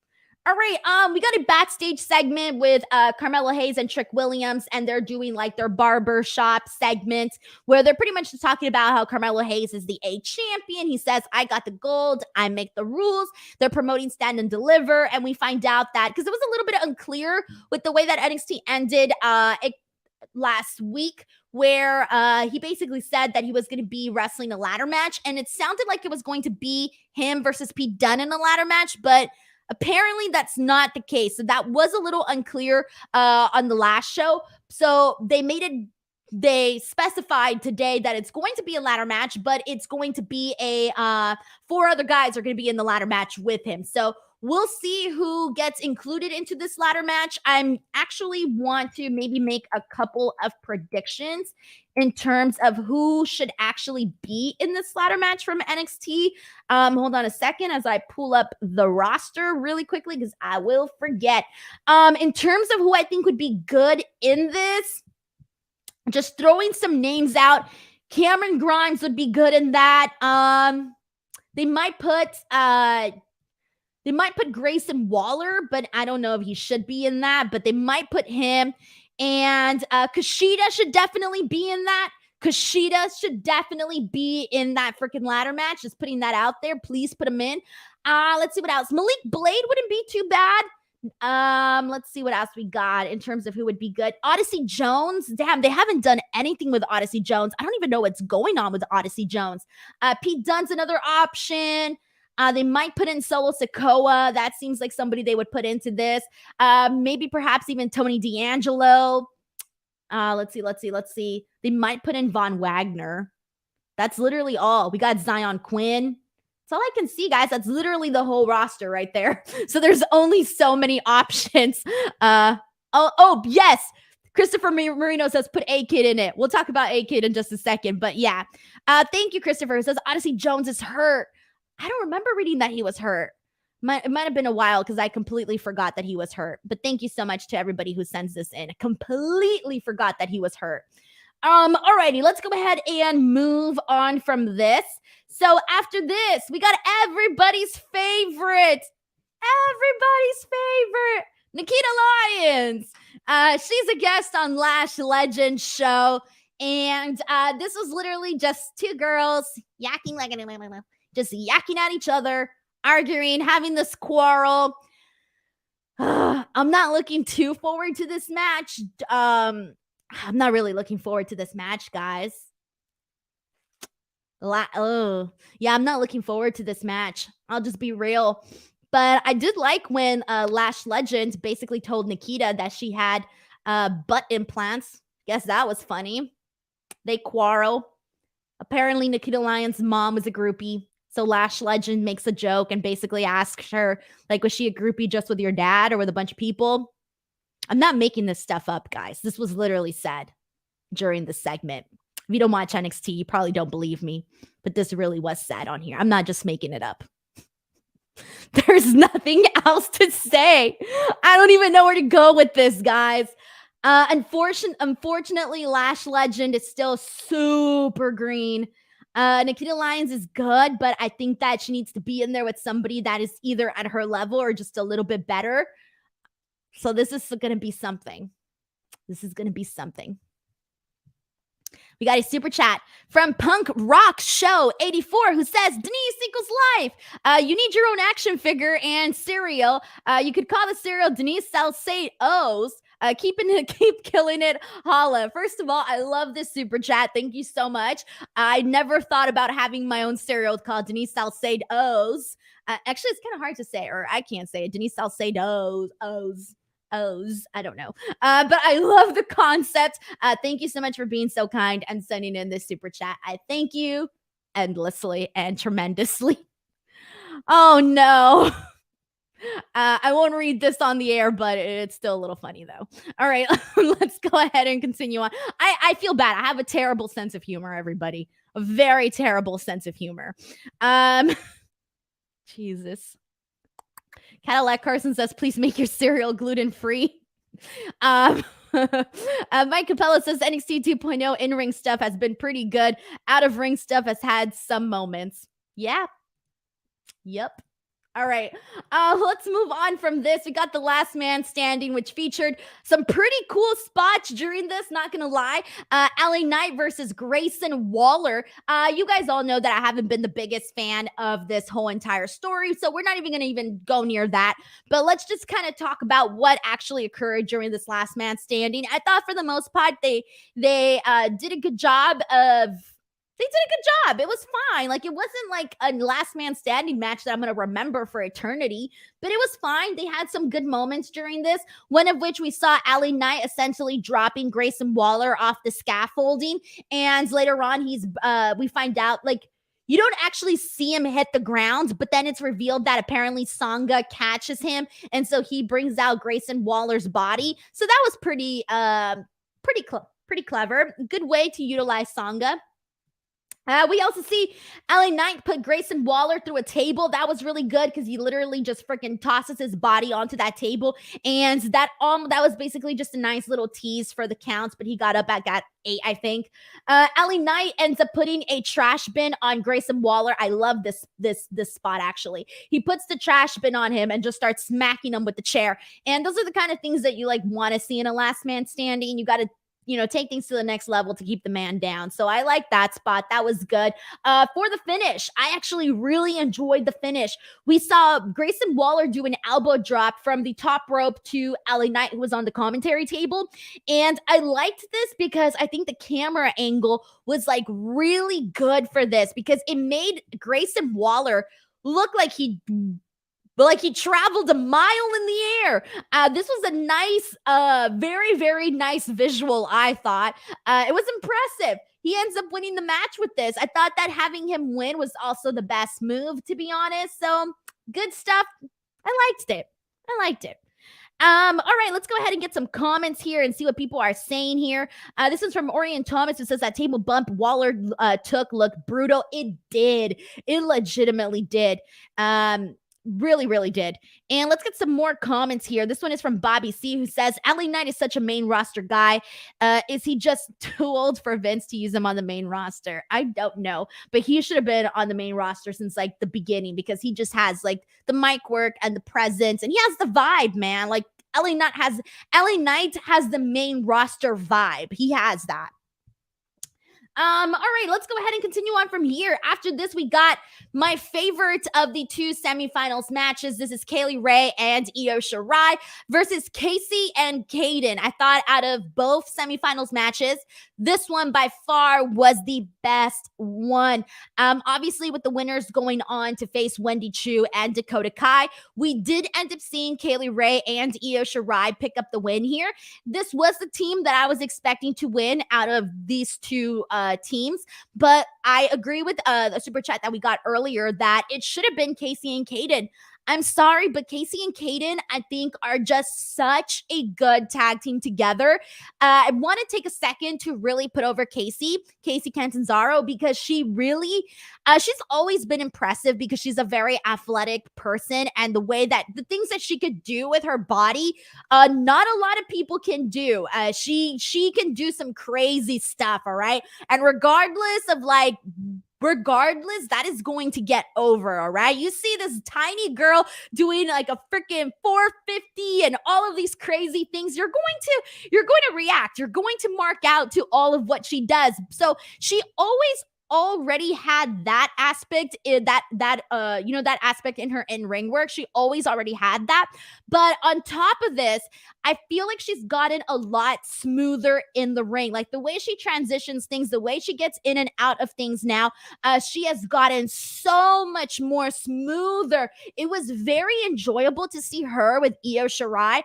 All right, we got a backstage segment with Carmelo Hayes and Trick Williams, and they're doing like their barber shop segment where they're pretty much just talking about how Carmelo Hayes is the A champion. He says, I got the gold, I make the rules. They're promoting Stand and Deliver, and we find out that, because it was a little bit unclear with the way that NXT ended last week, where he basically said that he was going to be wrestling a ladder match, and it sounded like it was going to be him versus Pete Dunne in a ladder match, but apparently that's not the case. So that was a little unclear on the last show. So they specified today that it's going to be a ladder match, but it's going to be a 4 other guys are going to be in the ladder match with him. So we'll see who gets included into this ladder match. I'm actually want to maybe make a couple of predictions in terms of who should actually be in this ladder match from NXT. Hold on a second as I pull up the roster really quickly because I will forget. In terms of who I think would be good in this, just throwing some names out. Cameron Grimes would be good in that. They might put Grayson Waller, but I don't know if he should be in that, but they might put him. And Kushida should definitely be in that. Kushida should definitely be in that freaking ladder match. Just putting that out there. Please put him in. Let's see what else. Malik Blade wouldn't be too bad. Let's see what else we got in terms of who would be good. Odyssey Jones. Damn, they haven't done anything with Odyssey Jones. I don't even know what's going on with Odyssey Jones. Pete Dunne's another option. They might put in Solo Sikoa. That seems like somebody they would put into this. Maybe perhaps even Tony D'Angelo. Let's see. They might put in Von Wagner. That's literally all. We got Zion Quinn. That's all I can see, guys. That's literally the whole roster right there. So there's only so many options. Yes. Christopher Marino says put A-Kid in it. We'll talk about A-Kid in just a second. But yeah. Thank you, Christopher. It says Odyssey Jones is hurt. I don't remember reading that he was hurt. It might have been a while because I completely forgot that he was hurt. But thank you so much to everybody who sends this in. I completely forgot that he was hurt. Alrighty, let's go ahead and move on from this. So after this, we got everybody's favorite, Nikita Lyons. She's a guest on Lash Legends show. And this was literally just two girls yakking just yakking at each other, arguing, having this quarrel. I'm not looking too forward to this match. I'm not really looking forward to this match, guys. I'm not looking forward to this match. I'll just be real. But I did like when Lash Legends basically told Nikita that she had butt implants. Guess that was funny. They quarrel. Apparently, Nikita Lyons' mom was a groupie. So Lash Legend makes a joke and basically asks her, like, was she a groupie just with your dad or with a bunch of people? I'm not making this stuff up, guys. This was literally said during the segment. If you don't watch NXT, you probably don't believe me, but this really was said on here. I'm not just making it up. There's nothing else to say. I don't even know where to go with this, guys. Unfortunately, Lash Legend is still super green. Nikita Lyons is good, but I think that she needs to be in there with somebody that is either at her level or just a little bit better. So this is going to be something. We got a super chat from Punk Rock Show 84 who says, Denise equals life. You need your own action figure and cereal. You could call the cereal Denise Salcedo's. Keep killing it, holla. First of all, I love this super chat. Thank you so much. I never thought about having my own cereal called Denise Salcedo's. Actually, it's kind of hard to say, or I can't say it. Denise Salcedo's. I don't know. But I love the concept. Thank you so much for being so kind and sending in this super chat. I thank you endlessly and tremendously. Oh no. I won't read this on the air, but it's still a little funny though. All right, let's go ahead and continue on. I feel bad. I have a terrible sense of humor, everybody. A very terrible sense of humor. Jesus. Cadillac Carson says, please make your cereal gluten-free. Mike Capella says, NXT 2.0 in-ring stuff has been pretty good. Out-of-ring stuff has had some moments. Yeah. Yep. All right, let's move on from this. We got the Last Man Standing, which featured some pretty cool spots during this, not gonna lie. LA Knight versus Grayson Waller. You guys all know that I haven't been the biggest fan of this whole entire story, so we're not even gonna go near that. But let's just kind of talk about what actually occurred during this Last Man Standing. I thought for the most part, they did a good job of... They did a good job. It was fine. Like, it wasn't like a last man standing match that I'm going to remember for eternity, but it was fine. They had some good moments during this, one of which we saw LA Knight essentially dropping Grayson Waller off the scaffolding. And later on, we find out, like, you don't actually see him hit the ground, but then it's revealed that apparently Sangha catches him. And so he brings out Grayson Waller's body. So that was pretty clever. Good way to utilize Sangha. We also see LA Knight put Grayson Waller through a table. That was really good because he literally just freaking tosses his body onto that table. And that was basically just a nice little tease for the counts, but he got up at 8, I think. LA Knight ends up putting a trash bin on Grayson Waller. I love this spot, actually. He puts the trash bin on him and just starts smacking him with the chair. And those are the kind of things that you like want to see in a last man standing. You got to take things to the next level to keep the man down. So I like that spot. That was good. For the finish, I actually really enjoyed the finish. We saw Grayson Waller do an elbow drop from the top rope to LA Knight, who was on the commentary table. And I liked this because I think the camera angle was like really good for this because it made Grayson Waller look like he traveled a mile in the air. This was a nice, very, very nice visual, I thought. It was impressive. he ends up winning the match with this. I thought that having him win was also the best move, to be honest. So good stuff. I liked it. All right, let's go ahead and get some comments here and see what people are saying here. This is from Orion Thomas, who says that table bump Waller took looked brutal. It did. It legitimately did. Really, really did. And let's get some more comments here. This one is from Bobby C, who says, LA Knight is such a main roster guy. Is he just too old for Vince to use him on the main roster? I don't know, but he should have been on the main roster since like the beginning, because he just has like the mic work and the presence, and he has the vibe, man. Like LA Knight has the main roster vibe. He has that. All right, let's go ahead and continue on from here. After this, we got my favorite of the two semifinals matches. This is Kaylee Ray and Io Shirai versus Casey and Kaden. I thought out of both semifinals matches, this one by far was the best one. Obviously, with the winners going on to face Wendy Choo and Dakota Kai, we did end up seeing Kaylee Ray and Io Shirai pick up the win here. This was the team that I was expecting to win out of these two teams, but I agree with the super chat that we got earlier that it should have been Casey and Kaden. I'm sorry, but Casey and Kaden, I think, are just such a good tag team together. I want to take a second to really put over Casey Catanzaro, because she really, she's always been impressive because she's a very athletic person, and the way that the things that she could do with her body, not a lot of people can do. She can do some crazy stuff, all right? And regardless, that is going to get over, all right? You see this tiny girl doing like a freaking 450 and all of these crazy things, you're going to react. You're going to mark out to all of what she does. So she already had that aspect, that aspect in her in-ring work. She always already had that. But on top of this, I feel like she's gotten a lot smoother in the ring. Like the way she transitions things, the way she gets in and out of things now, she has gotten so much more smoother. It was very enjoyable to see her with Io Shirai.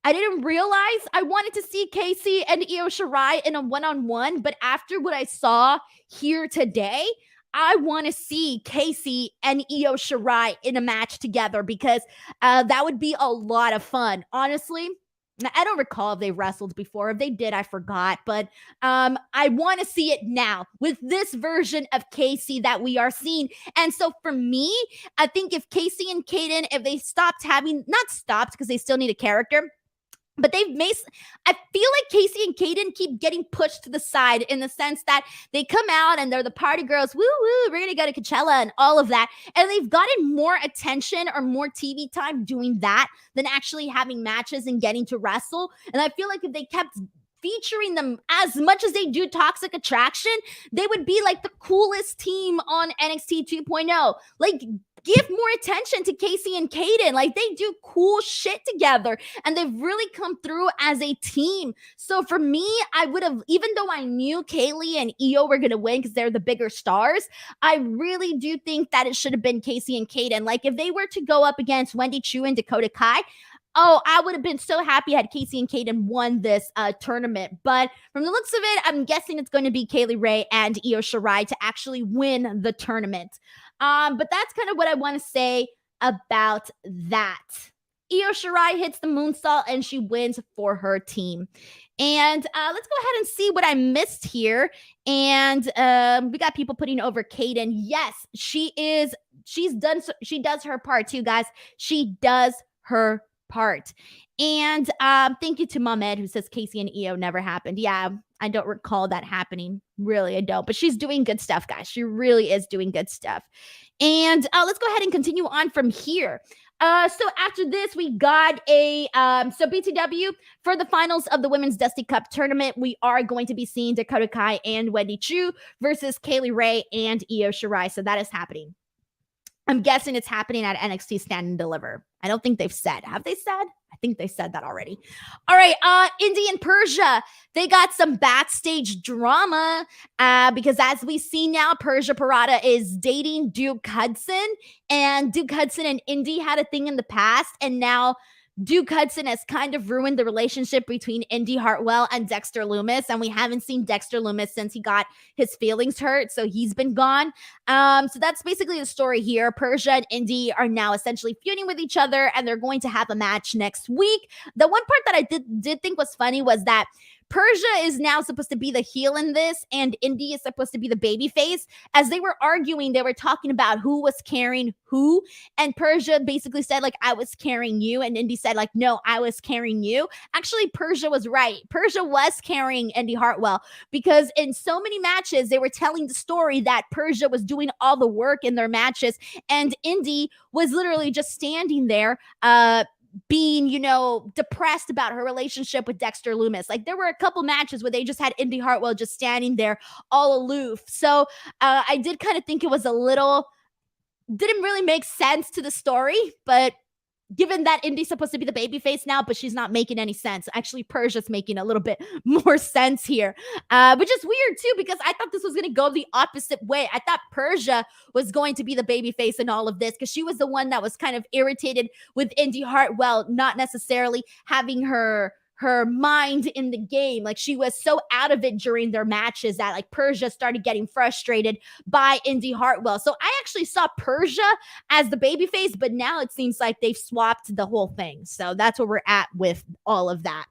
I didn't realize I wanted to see Casey and Io Shirai in a one-on-one, but after what I saw here today, I want to see Casey and Io Shirai in a match together, because that would be a lot of fun. Honestly, I don't recall if they wrestled before. If they did, I forgot. But I want to see it now with this version of Casey that we are seeing. And so for me, I think if Casey and Kaden, if they not stopped because they still need a character, but I feel like Casey and Kaden keep getting pushed to the side, in the sense that they come out and they're the party girls. Woo woo, we're going to go to Coachella and all of that. And they've gotten more attention or more TV time doing that than actually having matches and getting to wrestle. And I feel like if they kept featuring them as much as they do Toxic Attraction, they would be like the coolest team on NXT 2.0. Like, give more attention to Casey and Kaden. Like, they do cool shit together, and they've really come through as a team. So for me, I would have, even though I knew Kaylee and Io were going to win because they're the bigger stars, I really do think that it should have been Casey and Kaden. Like, if they were to go up against Wendy Choo and Dakota Kai, I would have been so happy had Casey and Kaden won this tournament. But from the looks of it, I'm guessing it's going to be Kaylee Ray and Io Shirai to actually win the tournament. But that's kind of what I want to say about that. Io Shirai hits the moonsault and she wins for her team. And let's go ahead and see what I missed here. And we got people putting over Kaden. Yes, she does her part too, guys. She does her part. And thank you to Mohamed, who says Casey and Io never happened. Yeah, I don't recall that happening. Really, I don't. But she's doing good stuff, guys. She really is doing good stuff. And let's go ahead and continue on from here. So after this, we got so BTW, for the finals of the Women's Dusty Cup tournament, we are going to be seeing Dakota Kai and Wendy Choo versus Kaylee Ray and Io Shirai. So that is happening. I'm guessing it's happening at NXT Stand and Deliver. I don't think they've said. Have they said? I think they said that already. All right, Indy and Persia, they got some backstage drama because as we see now, Persia Parada is dating Duke Hudson, and Duke Hudson and Indy had a thing in the past, and now Duke Hudson has kind of ruined the relationship between Indy Hartwell and Dexter Lumis, and we haven't seen Dexter Lumis since he got his feelings hurt, so he's been gone. So that's basically the story here. Persia and Indy are now essentially feuding with each other, and they're going to have a match next week. The one part that I did think was funny was that Persia is now supposed to be the heel in this, and Indy is supposed to be the baby face. As they were arguing, they were talking about who was carrying who, and Persia basically said, like, I was carrying you, and Indy said, like, no, I was carrying you. Actually, Persia was right. Persia was carrying Indy Hartwell, because in so many matches, they were telling the story that Persia was doing all the work in their matches, and Indy was literally just standing there, being, depressed about her relationship with Dexter Lumis. Like, there were a couple matches where they just had Indy Hartwell just standing there all aloof. So I did kind of think it was didn't really make sense to the story, but given that Indy's supposed to be the babyface now, but she's not making any sense. Actually, Persia's making a little bit more sense here, which is weird too, because I thought this was going to go the opposite way. I thought Persia was going to be the babyface in all of this, because she was the one that was kind of irritated with Indy Hartwell not necessarily having her mind in the game. Like, she was so out of it during their matches that, like, Persia started getting frustrated by Indy Hartwell. So I actually saw Persia as the babyface, but now it seems like they've swapped the whole thing. So that's where we're at with all of that.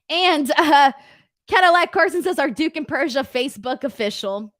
And Cadillac Carson says, our Duke and Persia Facebook official.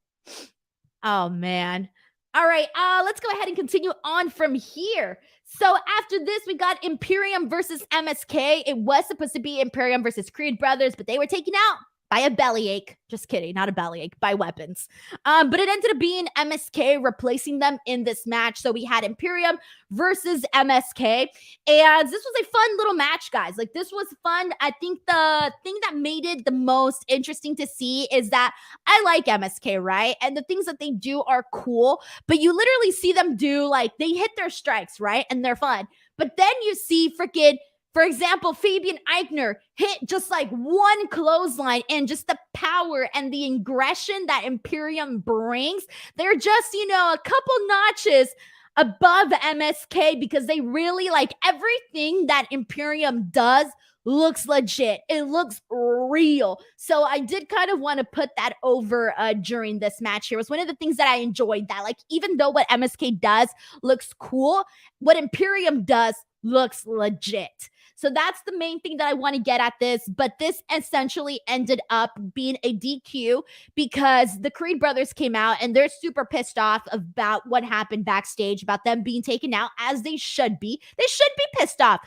Oh, man. All right, let's go ahead and continue on from here. So after this, we got Imperium versus MSK. It was supposed to be Imperium versus Creed Brothers, but they were taken out by a bellyache. Just kidding, not a bellyache, by weapons. But it ended up being MSK replacing them in this match. So we had Imperium versus MSK. And this was a fun little match, guys. Like, this was fun. I think the thing that made it the most interesting to see is that I like MSK, right? And the things that they do are cool. But you literally see them do, like, they hit their strikes, right? And they're fun. But then you see freaking, for example, Fabian Eichner hit just like one clothesline, and just the power and the aggression that Imperium brings, they're just, a couple notches above MSK, because they really, like, everything that Imperium does looks legit. It looks real. So I did kind of want to put that over during this match here. It was one of the things that I enjoyed, that, like, even though what MSK does looks cool, what Imperium does looks legit. So that's the main thing that I want to get at this. But this essentially ended up being a DQ, because the Creed brothers came out and they're super pissed off about what happened backstage, about them being taken out, as they should be. They should be pissed off.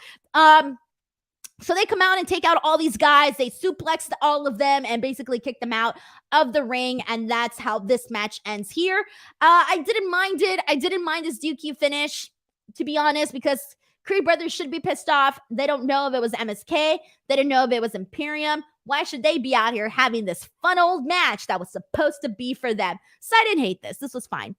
So they come out and take out all these guys. They suplexed all of them and basically kick them out of the ring. And that's how this match ends here. I didn't mind it. I didn't mind this DQ finish, to be honest, because Creed brothers should be pissed off. They don't know if it was MSK. They didn't know if it was Imperium. Why should they be out here having this fun old match that was supposed to be for them? So I didn't hate this. This was fine.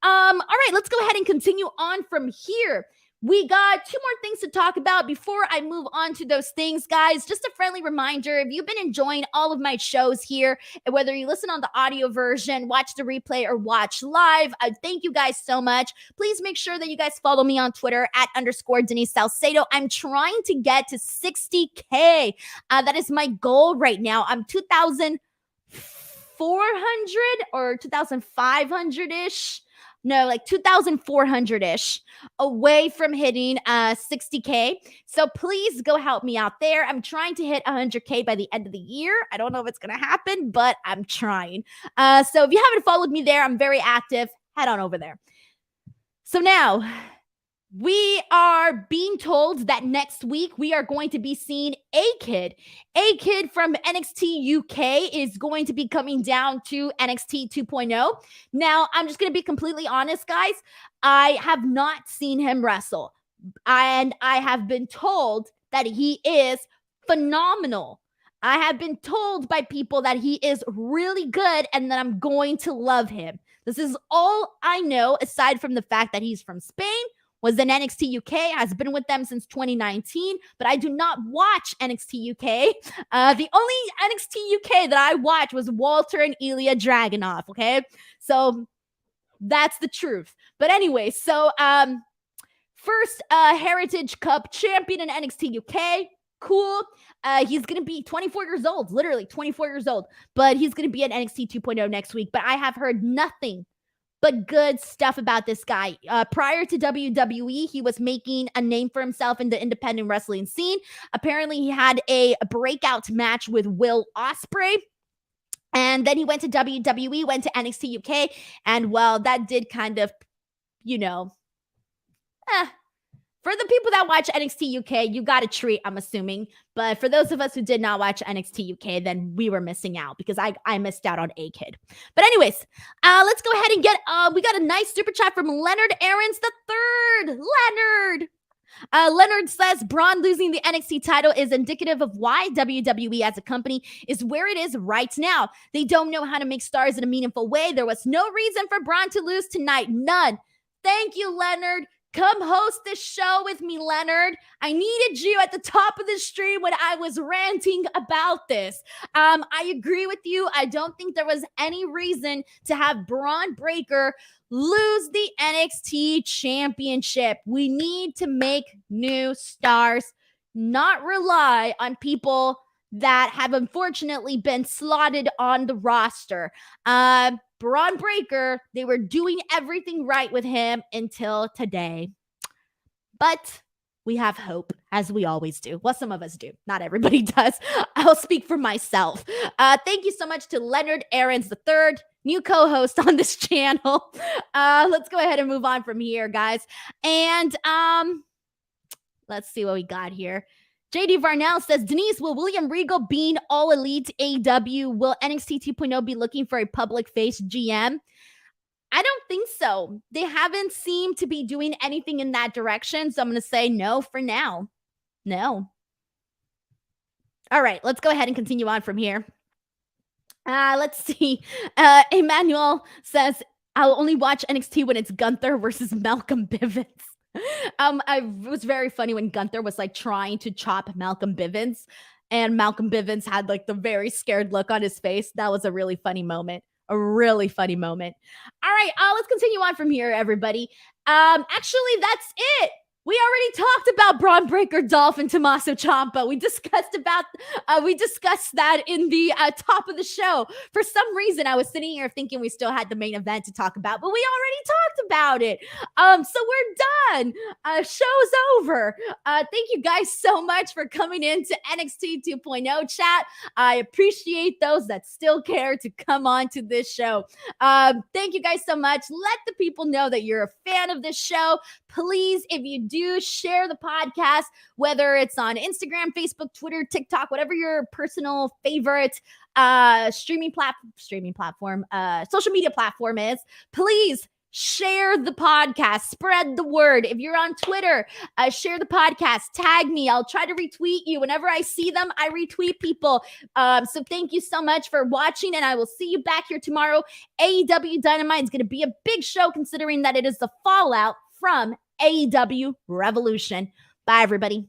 All right, let's go ahead and continue on from here. We got two more things to talk about before I move on to those things, guys. Just a friendly reminder, if you've been enjoying all of my shows here, and whether you listen on the audio version, watch the replay, or watch live, I thank you guys so much. Please make sure that you guys follow me on Twitter at _ Denise Salcedo. I'm trying to get to 60K. That is my goal right now. I'm 2,400 or 2,500-ish. No, like 2,400-ish away from hitting 60K. So please go help me out there. I'm trying to hit 100K by the end of the year. I don't know if it's going to happen, but I'm trying. So if you haven't followed me there, I'm very active. Head on over there. So now, we are being told that next week we are going to be seeing A-Kid. A-Kid from NXT UK is going to be coming down to NXT 2.0. Now, I'm just going to be completely honest, guys. I have not seen him wrestle. And I have been told that he is phenomenal. I have been told by people that he is really good and that I'm going to love him. This is all I know, aside from the fact that he's from Spain, was in NXT UK, has been with them since 2019, but I do not watch NXT UK. The only NXT UK that I watched was Walter and Ilya Dragunov, okay? So that's the truth. But anyway, so first Heritage Cup champion in NXT UK. Cool. He's going to be 24 years old, literally 24 years old, but he's going to be at NXT 2.0 next week. But I have heard nothing but good stuff about this guy. Prior to WWE, he was making a name for himself in the independent wrestling scene. Apparently, he had a breakout match with Will Ospreay. And then he went to WWE, went to NXT UK. And well, that did kind of, for the people that watch NXT UK, you got a treat, I'm assuming. But for those of us who did not watch NXT UK, then we were missing out because I missed out on A-Kid. But anyways, let's go ahead and we got a nice super chat from Leonard Aarons III. Leonard says, Bron losing the NXT title is indicative of why WWE as a company is where it is right now. They don't know how to make stars in a meaningful way. There was no reason for Bron to lose tonight. None. Thank you, Leonard. Come host this show with me, Leonard. I needed you at the top of the stream when I was ranting about this. I agree with you. I don't think there was any reason to have Bron Breakker lose the NXT championship. We need to make new stars, not rely on people that have unfortunately been slotted on the roster. Bron Breakker, they were doing everything right with him until today. But we have hope, as we always do. Well, some of us do. Not everybody does. I'll speak for myself. Thank you so much to Leonard Aarons III, new co-host on this channel. Let's go ahead and move on from here, guys. And let's see what we got here. JD Varnell says, Denise, will William Regal being all elite AW? Will NXT 2.0 be looking for a public face GM? I don't think so. They haven't seemed to be doing anything in that direction. So I'm going to say no for now. No. All right, let's go ahead and continue on from here. Let's see. Emmanuel says, I'll only watch NXT when it's Gunther versus Malcolm Bivens. It was very funny when Gunther was like trying to chop Malcolm Bivens, and Malcolm Bivens had like the very scared look on his face. That was a really funny moment. A really funny moment. All right, let's continue on from here, everybody. Actually, that's it. We already talked about Bron Breakker, Dolph, and Tommaso Ciampa. We discussed that in the top of the show. For some reason, I was sitting here thinking we still had the main event to talk about, but we already talked about it. So we're done. Show's over. Thank you guys so much for coming into NXT 2.0 chat. I appreciate those that still care to come on to this show. Thank you guys so much. Let the people know that you're a fan of this show. Please, if you do, share the podcast, whether it's on Instagram, Facebook, Twitter, TikTok, whatever your personal favorite social media platform is. Please share the podcast, spread the word. If you're on Twitter, share the podcast, tag me. I'll try to retweet you. Whenever I see them, I retweet people. So thank you so much for watching, and I will see you back here tomorrow. AEW Dynamite is going to be a big show considering that it is the fallout from AEW Revolution. Bye, everybody.